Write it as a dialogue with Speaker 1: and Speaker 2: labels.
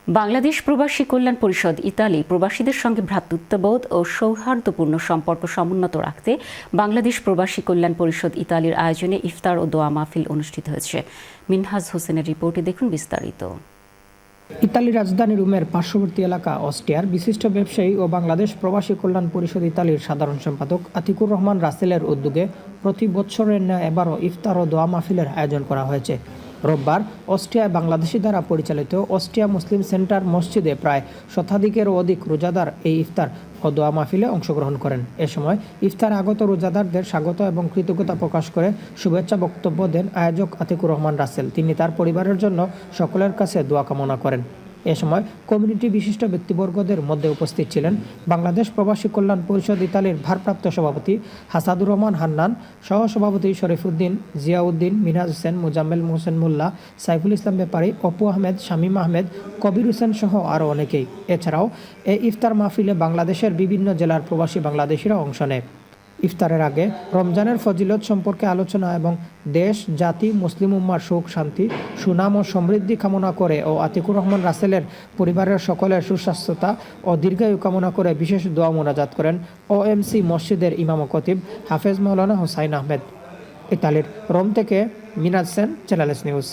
Speaker 1: বাংলাদেশ প্রবাসী কল্যাণ পরিষদ ইতালি প্রবাসীদের সঙ্গে ভ্রাতৃত্ববোধ ও সৌহার্দ্যপূর্ণ সম্পর্ক সমুন্নত রাখতে বাংলাদেশ প্রবাসী কল্যাণ পরিষদ ইতালির আয়োজনে ইফতার ও দোয়া মাহফিল অনুষ্ঠিত হয়েছে। মিনহাজ হোসেনের রিপোর্টে দেখুন বিস্তারিত।
Speaker 2: ইতালির রাজধানী রোমের পার্শ্ববর্তী এলাকা অস্ট্রিয়ার বিশিষ্ট ব্যবসায়ী ও বাংলাদেশ প্রবাসী কল্যাণ পরিষদ ইতালির সাধারণ সম্পাদক আতিকুর রহমান রাসেলের উদ্যোগে প্রতি বছরের ন্যায় এবারও ইফতার ও দোয়া মাহফিলের আয়োজন করা হয়েছে। রোববার অস্ট্রিয়ায় বাংলাদেশি দ্বারা পরিচালিত অস্ট্রিয়া মুসলিম সেন্টার মসজিদে প্রায় শতাধিকেরও অধিক রোজাদার এই ইফতার ও দোয়া মাহফিলে অংশগ্রহণ করেন। এ সময় ইফতার আগত রোজাদারদের স্বাগত এবং কৃতজ্ঞতা প্রকাশ করে শুভেচ্ছা বক্তব্য দেন আয়োজক আতিকুর রহমান রাসেল। তিনি তার পরিবারের জন্য সকলের কাছে দোয়া কামনা করেন। এ সময় কমিউনিটি বিশিষ্ট ব্যক্তিবর্গদের মধ্যে উপস্থিত ছিলেন বাংলাদেশ প্রবাসী কল্যাণ পরিষদ ইতালির ভারপ্রাপ্ত সভাপতি হাসাদুর রহমান হান্নান, সহসভাপতি শরীফুদ্দিন, জিয়াউদ্দিন, মিনহাজ হোসেন, মোজাম্মেল হোসেন মোল্লা, সাইফুল ইসলাম ব্যাপারী, অপু আহমেদ, শামীম আহমেদ, কবির হোসেন সহ আরও অনেকেই। এছাড়াও এই ইফতার মাহফিলে বাংলাদেশের বিভিন্ন জেলার প্রবাসী বাংলাদেশিরা অংশ নেয়। ইফতারের আগে রমজানের ফজিলত সম্পর্কে আলোচনা এবং দেশ, জাতি, মুসলিম উম্মার সুখ, শান্তি, সুনাম ও সমৃদ্ধি কামনা করে ও আতিকুর রহমান রাসেলের পরিবারের সকলের সুস্বাস্থ্যতা ও দীর্ঘায়ু কামনা করে বিশেষ দোয়া মোনাজাত করেন ওএমসি মসজিদের ইমাম ও খতিব হাফেজ মাওলানা হোসাইন আহমেদ। ইতালির রোম থেকে মিনাজ সেন, চ্যানেল এস নিউজ।